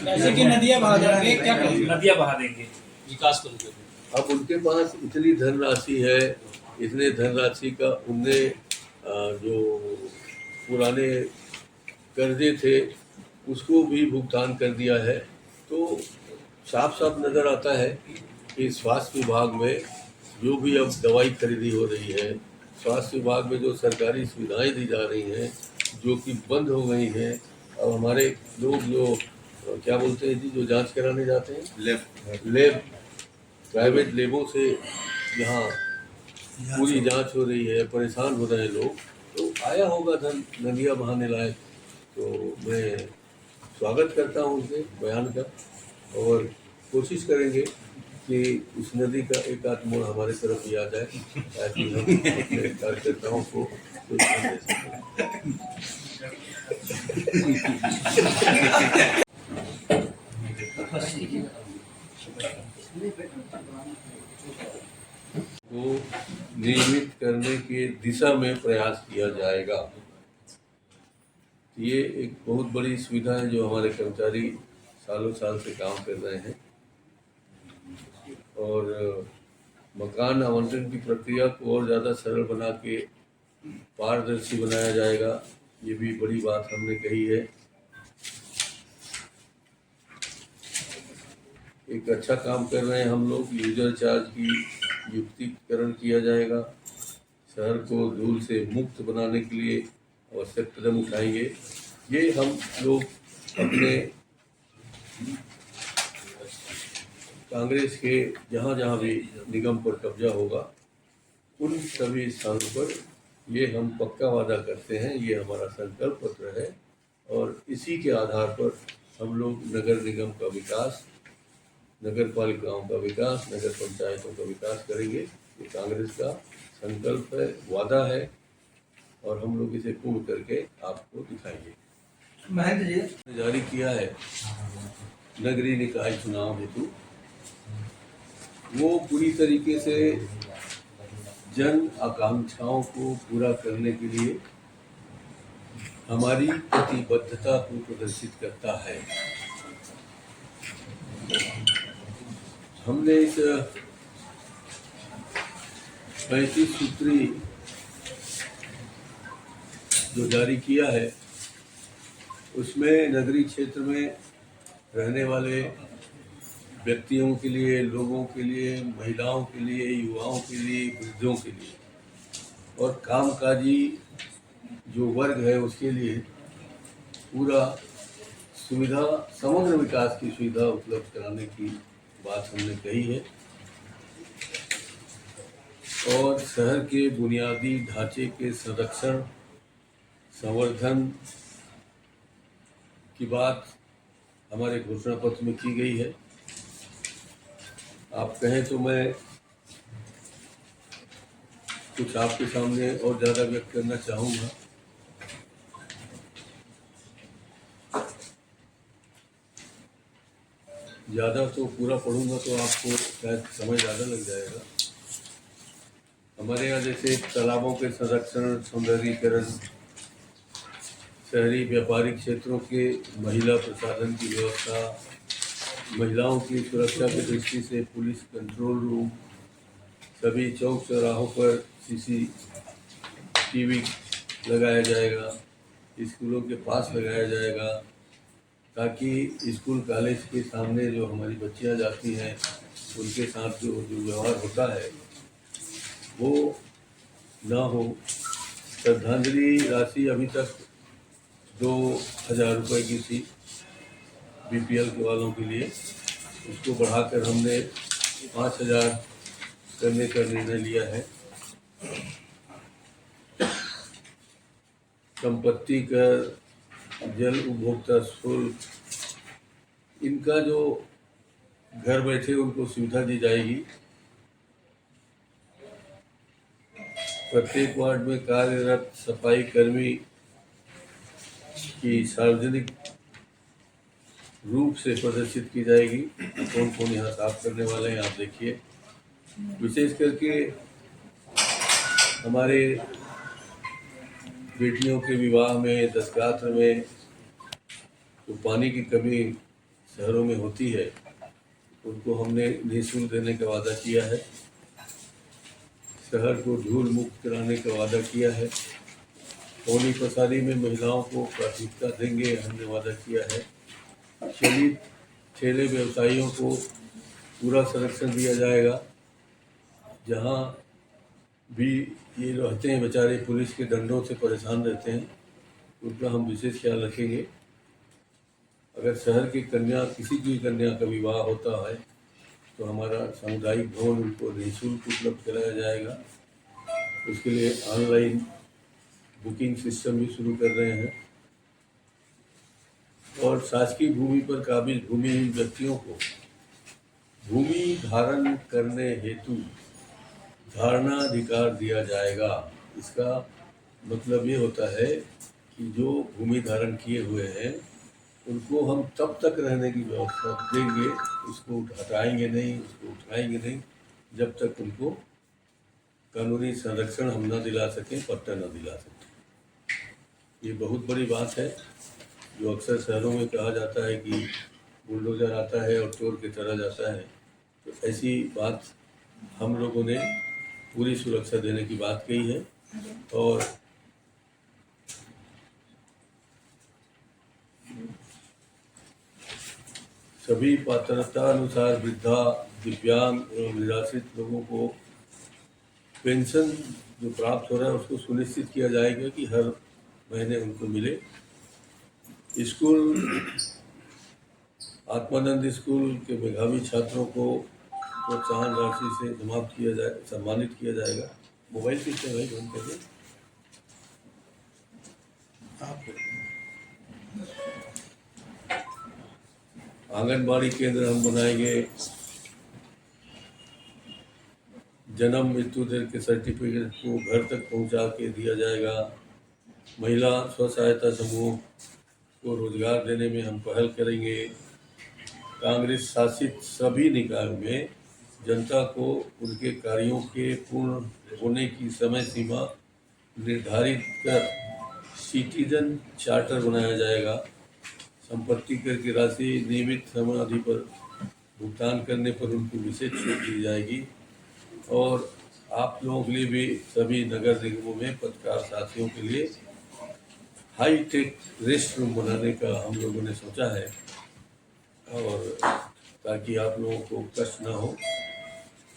जैसे कि नदियाँ बहा देंगे, क्या करेंगे? नदियाँ बहा देंगे। विकास करेंगे। अब उनके पास इतनी धनराशि है, इतने धनराशि का उनने जो पुराने कर्जे थे उसको भी भुगतान कर दिया है। तो साफ साफ नज़र आता है कि स्वास्थ्य विभाग में जो भी अब दवाई खरीदी हो रही है, स्वास्थ्य विभाग में जो सरकारी सुविधाएं दी जा रही हैं जो कि बंद हो गई हैं। अब हमारे लोग जो क्या बोलते हैं जी, जो जांच कराने जाते हैं लेब प्राइवेट लेबों से यहाँ पूरी जांच हो रही है, परेशान हो रहे हैं लोग। तो आया होगा धन नदियाँ बहाने लायक। तो मैं स्वागत करता हूँ उनके बयान का और कोशिश करेंगे कि उस नदी का एक आध मोड़ हमारे तरफ भी आ जाए ताकि हम अपने कार्यकर्ताओं को प्रोत्साहन दे सकें। को नियमित करने के दिशा में प्रयास किया जाएगा। ये एक बहुत बड़ी सुविधा है जो हमारे कर्मचारी सालों साल से काम कर रहे हैं। और मकान आवंटन की प्रक्रिया को और ज़्यादा सरल बना के पारदर्शी बनाया जाएगा, ये भी बड़ी बात हमने कही है। एक अच्छा काम कर रहे हैं हम लोग। यूजर चार्ज की युक्तिकरण किया जाएगा। शहर को धूल से मुक्त बनाने के लिए आवश्यक कदम उठाएंगे। ये हम लोग अपने कांग्रेस के जहाँ जहाँ भी निगम पर कब्जा होगा उन सभी स्थानों पर ये हम पक्का वादा करते हैं। ये हमारा संकल्प पत्र है और इसी के आधार पर हम लोग नगर निगम का विकास, नगर पालिकाओं का विकास, नगर पंचायतों का विकास करेंगे। ये कांग्रेस का संकल्प है, वादा है और हम लोग इसे पूर्ण करके आपको दिखाएंगे। महेंद्र जी जारी किया है नगरीय निकाय चुनाव हेतु, वो पूरी तरीके से जन आकांक्षाओं को पूरा करने के लिए हमारी प्रतिबद्धता को प्रदर्शित करता है। हमने इस 35 सूत्री जो जारी किया है उसमें नगरीय क्षेत्र में रहने वाले व्यक्तियों के लिए, लोगों के लिए, महिलाओं के लिए, युवाओं के लिए, वृद्धों के लिए और कामकाजी जो वर्ग है उसके लिए पूरा सुविधा, समग्र विकास की सुविधा उपलब्ध कराने की बात हमने कही है। और शहर के बुनियादी ढांचे के संरक्षण, संवर्धन की बात हमारे घोषणा पत्र में की गई है। आप कहें तो मैं कुछ आपके सामने और ज़्यादा व्यक्त करना चाहूँगा। ज़्यादा तो पूरा पढ़ूंगा तो आपको शायद समय ज़्यादा लग जाएगा। हमारे यहाँ जैसे तालाबों के संरक्षण, सौंदर्यीकरण, शहरी व्यापारिक क्षेत्रों के महिला प्रसाधन की व्यवस्था, महिलाओं की सुरक्षा की दृष्टि से पुलिस कंट्रोल रूम, सभी चौक चौराहों पर CCTV लगाया जाएगा, स्कूलों के पास लगाया जाएगा ताकि स्कूल कॉलेज के सामने जो हमारी बच्चियां जाती हैं उनके साथ जो व्यवहार होता है वो ना हो। श्रद्धांजलि राशि अभी तक 2000 रुपये की थी BPL के वालों के लिए, उसको बढ़ाकर हमने 5000 करने का निर्णय लिया है। संपत्ति कर, जल उपभोक्ता शुल्क, इनका जो घर बैठे उनको सुविधा दी जाएगी। प्रत्येक वार्ड में कार्यरत सफाई कर्मी की सार्वजनिक रूप से प्रदर्शित की जाएगी। कौन कौन यहाँ साफ करने वाले हैं आप देखिए। विशेष करके हमारे बेटियों के विवाह में, दस्तात्र में तो पानी की कमी शहरों में होती है उनको हमने निःशुल्क देने का वादा किया है। शहर को धूल मुक्त कराने का वादा किया है। पौनी पसारी में महिलाओं को प्राथमिकता देंगे, हमने वादा किया है। चलित ठेले व्यवसायियों को पूरा संरक्षण दिया जाएगा। जहाँ भी ये रहते हैं बेचारे, पुलिस के दंडों से परेशान रहते हैं, उनका हम विशेष ख्याल रखेंगे। अगर शहर की कन्या, किसी की कन्या का विवाह होता है तो हमारा सामुदायिक भवन उनको निःशुल्क उपलब्ध कराया जाएगा। उसके लिए ऑनलाइन बुकिंग सिस्टम भी शुरू कर रहे हैं। और शासकीय भूमि पर काबिज भूमिहीन व्यक्तियों को भूमि धारण करने हेतु धारणाधिकार दिया जाएगा। इसका मतलब ये होता है कि जो भूमि धारण किए हुए हैं उनको हम तब तक रहने की व्यवस्था देंगे, उसको हटाएंगे नहीं, उसको उठाएंगे नहीं, जब तक उनको कानूनी संरक्षण हम न दिला सकें, पट्टा न दिला सकें। ये बहुत बड़ी बात है। जो अक्सर शहरों में कहा जाता है कि बुलडोजर आता है और चोर की तरह जाता है, तो ऐसी बात हम लोगों ने पूरी सुरक्षा देने की बात कही है। और सभी पात्रता अनुसार वृद्धा, दिव्यांग एवं निराश्रित लोगों को पेंशन जो प्राप्त हो रहा है उसको सुनिश्चित किया जाएगा कि हर महीने उनको मिले। स्कूल, आत्मानंद स्कूल के मेधावी छात्रों को प्रोत्साहन राशि से समाप्त किया जाए, सम्मानित किया जाएगा। मोबाइल किससे भाई बंद कर दें। आंगनबाड़ी केंद्र हम बनाएंगे। जन्म मृत्यु दर के सर्टिफिकेट को घर तक पहुंचा के दिया जाएगा। महिला स्व सहायता समूह को रोजगार देने में हम पहल करेंगे। कांग्रेस शासित सभी निकायों में जनता को उनके कार्यों के पूर्ण होने की समय सीमा निर्धारित कर सिटीजन चार्टर बनाया जाएगा। संपत्ति कर की राशि नियमित समाधि पर भुगतान करने पर उनको विशेष छूट दी जाएगी। और आप लोगों के लिए भी सभी नगर निगमों में पत्रकार साथियों के लिए हाई टेक रेस्ट रूम बनाने का हम लोगों ने सोचा है, और ताकि आप लोगों को कष्ट ना हो।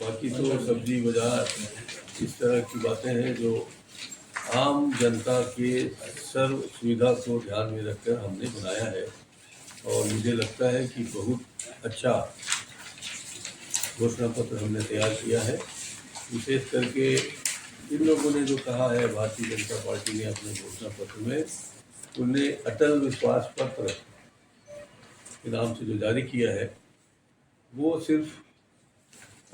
बाकी तो सब्जी बाजार इस तरह की बातें हैं जो आम जनता के सर्व सुविधा को ध्यान में रखकर हमने बनाया है। और मुझे लगता है कि बहुत अच्छा घोषणा पत्र हमने तैयार किया है। विशेष करके इन लोगों ने जो कहा है, भारतीय जनता पार्टी ने अपने घोषणा पत्र में, उनने अटल विश्वास पत्र के नाम से जो जारी किया है, वो सिर्फ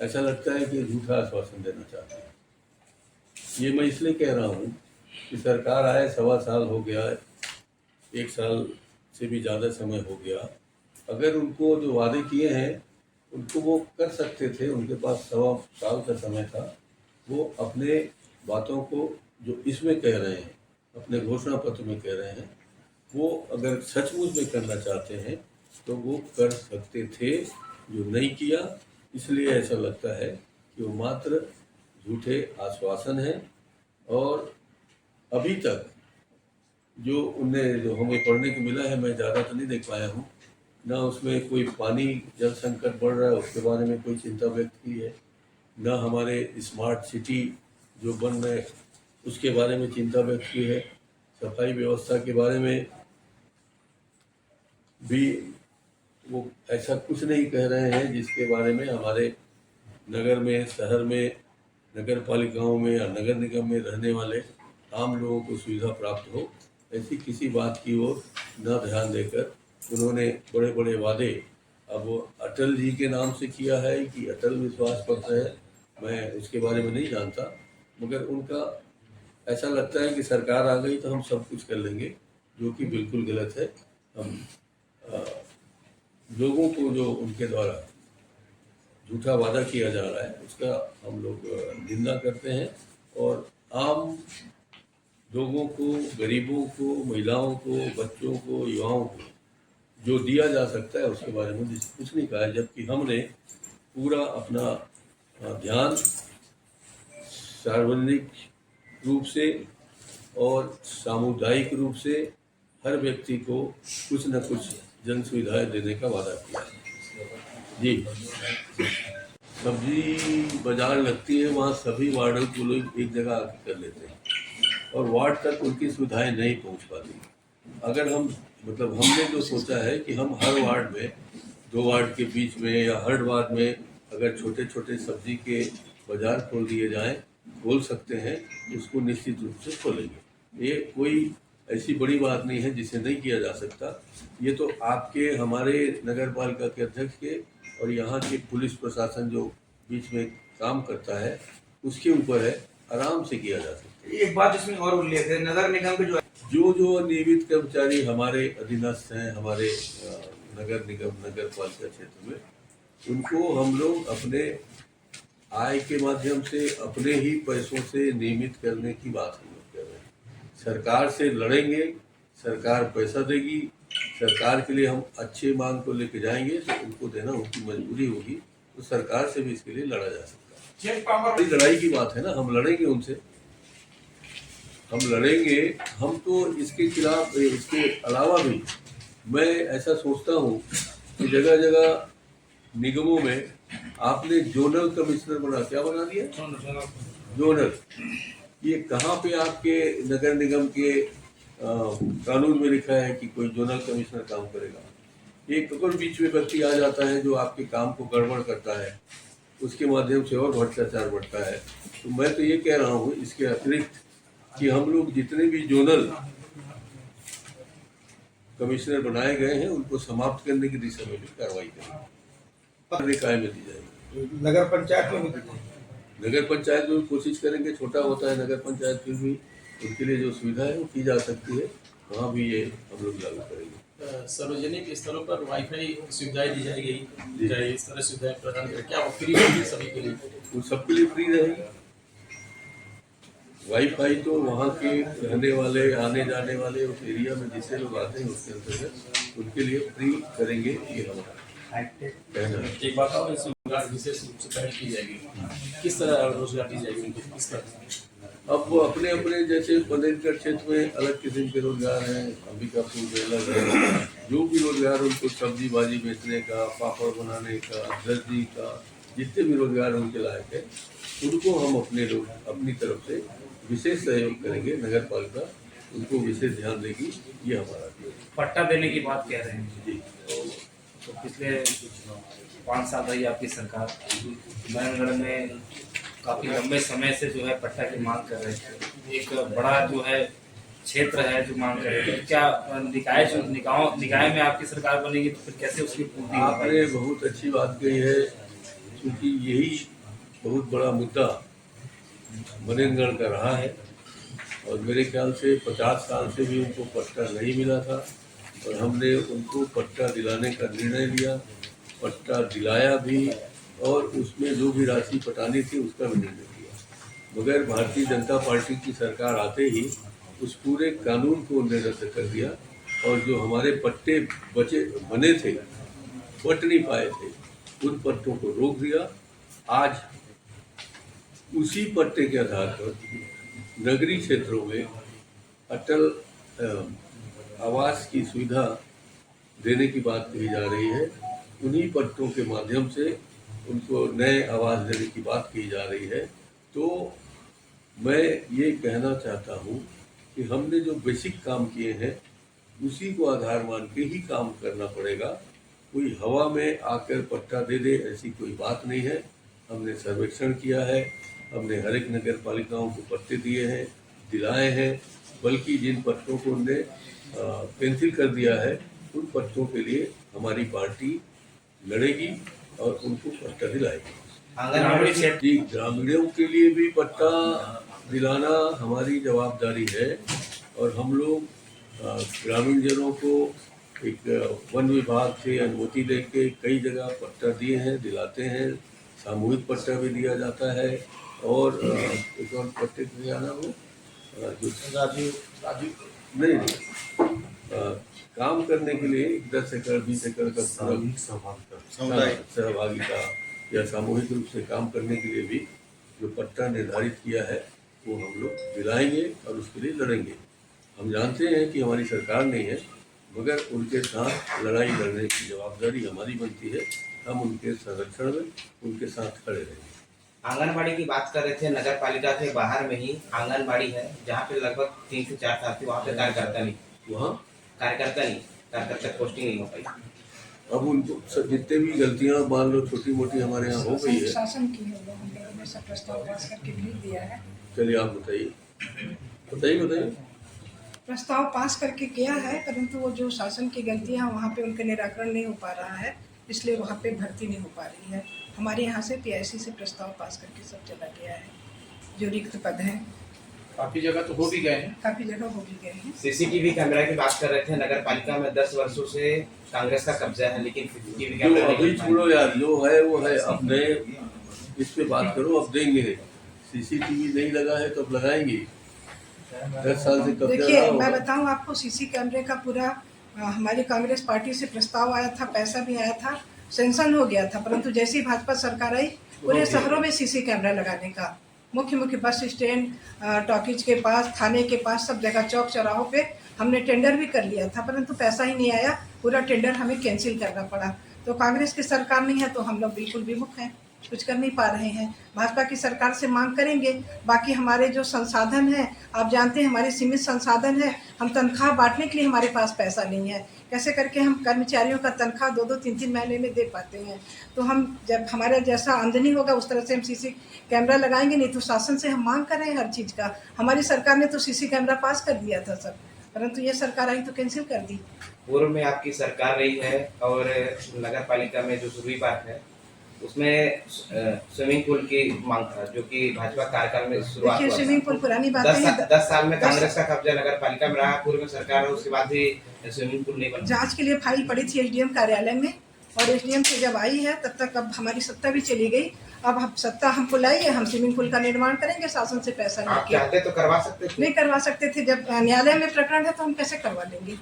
ऐसा लगता है कि झूठा आश्वासन देना चाहते हैं। ये मैं इसलिए कह रहा हूँ कि सरकार आए 1.25 साल हो गया, 1 साल से भी ज़्यादा समय हो गया। अगर उनको जो वादे किए हैं उनको वो कर सकते थे, उनके पास 1.25 साल का समय था। वो अपने बातों को जो इसमें कह रहे हैं, अपने घोषणा पत्र में कह रहे हैं, वो अगर सचमुच में करना चाहते हैं तो वो कर सकते थे, जो नहीं किया। इसलिए ऐसा लगता है कि वो मात्र झूठे आश्वासन हैं। और अभी तक जो उन्हें, जो हमें पढ़ने को मिला है, मैं ज़्यादा तो नहीं देख पाया हूँ, ना उसमें कोई पानी जल संकट बढ़ रहा है उसके बारे में कोई चिंता व्यक्त की है, ना हमारे स्मार्ट सिटी जो बन रहे उसके बारे में चिंता व्यक्त की है। सफाई व्यवस्था के बारे में भी वो ऐसा कुछ नहीं कह रहे हैं जिसके बारे में हमारे नगर में, शहर में, नगर पालिकाओं में या नगर निगम में रहने वाले आम लोगों को सुविधा प्राप्त हो। ऐसी किसी बात की ओर न ध्यान देकर उन्होंने बड़े बड़े वादे, अब वो अटल जी के नाम से किया है कि अटल विश्वास पत्र है, मैं उसके बारे में नहीं जानता, मगर उनका ऐसा लगता है कि सरकार आ गई तो हम सब कुछ कर लेंगे, जो कि बिल्कुल गलत है। हम लोगों को जो उनके द्वारा झूठा वादा किया जा रहा है उसका हम लोग निंदा करते हैं। और आम लोगों को, गरीबों को, महिलाओं को, बच्चों को, युवाओं को जो दिया जा सकता है उसके बारे में कुछ नहीं कहा है, जबकि हमने पूरा अपना ध्यान सार्वजनिक रूप से और सामुदायिक रूप से हर व्यक्ति को कुछ न कुछ जन सुविधाएं देने का वादा किया है। जी, सब्जी बाजार लगती है, वहाँ सभी वार्डों को लोग एक जगह आके कर लेते हैं और वार्ड तक उनकी सुविधाएं नहीं पहुँच पाती। अगर हम हमने जो सोचा है कि हम हर वार्ड में 2 वार्ड के बीच में या हर वार्ड में अगर छोटे छोटे सब्जी के बाजार खोल दिए जाएं, खोल सकते हैं, उसको निश्चित रूप से खोलेंगे। ये कोई ऐसी बड़ी बात नहीं है जिसे नहीं किया जा सकता। ये तो आपके हमारे नगर पालिका के अध्यक्ष के और यहाँ के पुलिस प्रशासन जो बीच में काम करता है उसके ऊपर है, आराम से किया जा सकता है। एक बात इसमें और उल्लेख है, नगर निगम के जो नियमित कर्मचारी हमारे अधीनस्थ हैं, हमारे नगर निगम नगर पालिका क्षेत्र में, उनको हम लोग अपने आय के माध्यम से अपने ही पैसों से नियमित करने की बात हम लोग कर रहे हैं। सरकार से लड़ेंगे, सरकार पैसा देगी, सरकार के लिए हम अच्छे मांग को लेके जाएंगे तो उनको देना उनकी मजबूरी होगी, तो सरकार से भी इसके लिए लड़ा जा सकता है। लड़ाई की बात है ना, हम लड़ेंगे उनसे, हम लड़ेंगे। हम तो इसके खिलाफ, इसके अलावा भी मैं ऐसा सोचता हूँ कि जगह जगह निगमों में आपने जोनल कमिश्नर क्या बना दिया, जोनल। ये कहाँ पे आपके नगर निगम के कानून में लिखा है कि कोई जोनल कमिश्नर काम करेगा? एक अगर बीच में व्यक्ति आ जाता है जो आपके काम को गड़बड़ करता है, उसके माध्यम से और भ्रष्टाचार बढ़ता है। तो मैं तो ये कह रहा हूँ इसके अतिरिक्त कि हम लोग जितने भी जोनल कमिश्नर बनाए गए हैं उनको समाप्त करने की दिशा में भी कार्रवाई करेंगे, निकाय में दी जाएगी। नगर पंचायत में भी, नगर पंचायत में कोशिश करेंगे, छोटा होता है नगर पंचायत, फिर भी उनके लिए जो सुविधा है वो की जा सकती है, वहाँ भी ये हम लोग लागू करेंगे। सार्वजनिक स्थलों पर वाईफाई सुविधाएं दी जाएगी, इस तरह सुविधाएं प्रदान करें, क्या वो फ्री होगी सभी के लिए? वो सबके लिए फ्री रहेगी। वाईफाई तो वहाँ के रहने वाले, आने जाने वाले, उस एरिया में जितने लोग आते हैं उसके अंतर्गत उनके लिए फ्री करेंगे, ये हमारा कहना है। एक बात और, इस रोजगार विशेष रूप से पहल की जाएगी, किस तरह रोजगार दी जाएगी उनको, किस तरह? अब वो अपने अपने, जैसे बंदेलगढ़ क्षेत्र में अलग किस्म के रोजगार हैं, अंबिकापुर में अलग है, जो भी रोजगार उनको सब्जी भाजी बेचने का, पापड़ बनाने का, दर्जी का, जितने भी रोजगार उनके लायक है उनको हम अपने लोग अपनी तरफ से विशेष सहयोग करेंगे। नगर पालिका उनको विशेष ध्यान देगी, ये हमारा पट्टा देने की बात कह रहे हैं जी। तो पिछले 5 साल रही आपकी सरकार, नारायणगढ़ में काफ़ी लंबे समय से जो है पट्टा की मांग कर रहे थे, एक बड़ा जो है क्षेत्र है जो मांग कर रहे थे। क्या निकाय में आपकी सरकार बनेगी तो फिर कैसे उसकी पूर्ति हो पाएगी? आपने बहुत अच्छी बात कही है, क्योंकि यही बहुत बड़ा मुद्दा बनेनगढ़ का रहा है और मेरे ख्याल से 50 साल से भी उनको पट्टा नहीं मिला था और हमने उनको पट्टा दिलाने का निर्णय लिया, पट्टा दिलाया भी और उसमें जो भी राशि पटानी थी उसका भी निर्णय लिया। मगर भारतीय जनता पार्टी की सरकार आते ही उस पूरे कानून को उन्होंने रद्द कर दिया और जो हमारे पट्टे बने थे, बट नहीं पाए थे, उन पट्टों को रोक दिया। आज उसी पट्टे के आधार पर नगरीय क्षेत्रों में अटल आवास की सुविधा देने की बात कही जा रही है। उन्हीं पट्टों के माध्यम से उनको नए आवास देने की बात की जा रही है। तो मैं ये कहना चाहता हूँ कि हमने जो बेसिक काम किए हैं उसी को आधार मान के ही काम करना पड़ेगा। कोई हवा में आकर पट्टा दे दे ऐसी कोई बात नहीं है। हमने सर्वेक्षण किया है, हमने हर एक नगर पालिकाओं को पट्टे दिए हैं, दिलाए हैं, बल्कि जिन पट्टों को उनने कैंसिल कर दिया है उन पट्टों के लिए हमारी पार्टी लड़ेगी और उनको पट्टा दिलाएगी। जी, ग्रामीणों के लिए भी पट्टा दिलाना हमारी जवाबदारी है और हम लोग ग्रामीण जनों को एक वन विभाग से अनुमति लेके कई जगह पट्टा दिए हैं, दिलाते हैं। सामूहिक पट्टा भी दिया जाता है और एक और पट्टे दिया ना वो जो राजू नहीं काम करने के लिए 10 एकड़ 20 एकड़ का सहभागिता या सामूहिक रूप से काम करने के लिए भी जो पट्टा निर्धारित किया है वो हम लोग दिलाएंगे और उसके लिए लड़ेंगे। हम जानते हैं कि हमारी सरकार नहीं है, मगर उनके साथ लड़ाई लड़ने की जवाबदारी हमारी बनती है। हम उनके संरक्षण में उनके साथ खड़े रहेंगे। आंगनबाड़ी की बात कर रहे थे, नगर पालिका के बाहर में ही आंगनबाड़ी है जहाँ पे लगभग 3 से 4 साल से वहाँ पे कार्यकर्ता पोस्टिंग नहीं हो पाई। अब उनको जितने भी गलतियां मान लो छोटी मोटी हमारे यहाँ हो गई है, शासन की है, वो हम लोगों ने सब प्रस्ताव पास करके भेज दिया है। चलिए आप बताइए। प्रस्ताव पास करके किया है, परंतु वो जो शासन की गलतियां हैं वहाँ पे उनका निराकरण नहीं हो पा रहा है, इसलिए वहाँ पे भर्ती नहीं हो पा रही है। हमारे यहाँ से PIC से प्रस्ताव पास करके सब चला गया है। जो रिक्त पद हैं काफी जगह तो हो भी गए हैं। काफ़ी जगह हो भी गए हैं। सीसीटीवी कैमरा की बात कर रहे थे, नगर पालिका में 10 वर्षों से कांग्रेस का कब्जा है, लेकिन सीसीटीवी जो कैमरा अभी छोड़ो यार, जो है वो है। अब नए इस पे बात करो, अब देंगे। CCTV नहीं लगा है तो अब लगाएंगे। 10 साल से कब्जा देखिए, रहा मैं होगा। बताऊं आपको, CC कैमरे का पूरा हमारी कांग्रेस पार्टी से प्रस्ताव आया था, पैसा भी आया था, सेंक्शन हो गया था, परंतु जैसे ही भाजपा सरकार आई पूरे शहरों में CC कैमरा लगाने का, मुख्य बस स्टैंड, टॉकीज के पास, थाने के पास, सब जगह चौक चौराहों पे हमने टेंडर भी कर लिया था, परंतु पैसा ही नहीं आया। पूरा टेंडर हमें कैंसिल करना पड़ा। तो कांग्रेस की सरकार नहीं है तो हम लोग बिल्कुल विमुख हैं, कुछ कर नहीं पा रहे हैं। भाजपा की सरकार से मांग करेंगे। बाकी हमारे जो संसाधन हैं, आप जानते हैं हमारे सीमित संसाधन है, हम तनख्वाह बांटने के लिए हमारे पास पैसा नहीं है। कैसे करके हम कर्मचारियों का तनख्वाह 2-2, 3-3 महीने में दे पाते हैं। तो हम जब हमारा जैसा आमदनी होगा उस तरह से हम CC कैमरा लगाएंगे। नहीं तो शासन से हम मांग कर रहे हैं हर चीज़ का। हमारी सरकार ने तो CC कैमरा पास कर दिया था सब, परंतु ये सरकार आई तो कैंसिल कर दी। पूर्व में आपकी सरकार रही है और नगर पालिका में जो सुरभि पार्क है उसमें स्विमिंग पूल की मांग था, जो कि भाजपा कार्यकाल में शुरुआत देखिए, हुआ था। स्विमिंग पूल पुरानी बात है। 10 साल में कांग्रेस का कब्जा नगर पालिका में रहा, पूर्व में सरकार है, उसके बाद भी स्विमिंग पूल नहीं बना। जांच के लिए फाइल पड़ी थी SDM कार्यालय में, और SDM से जब आई है तब तक अब हमारी सत्ता भी चली गई। अब हम सत्ता हमको लाई है, हम स्विमिंग पूल का निर्माण करेंगे शासन से पैसा आप लेके। चाहते तो करवा सकते थे। नहीं करवा सकते थे, जब न्यायालय में प्रकरण है तो हम कैसे करवा लेंगे।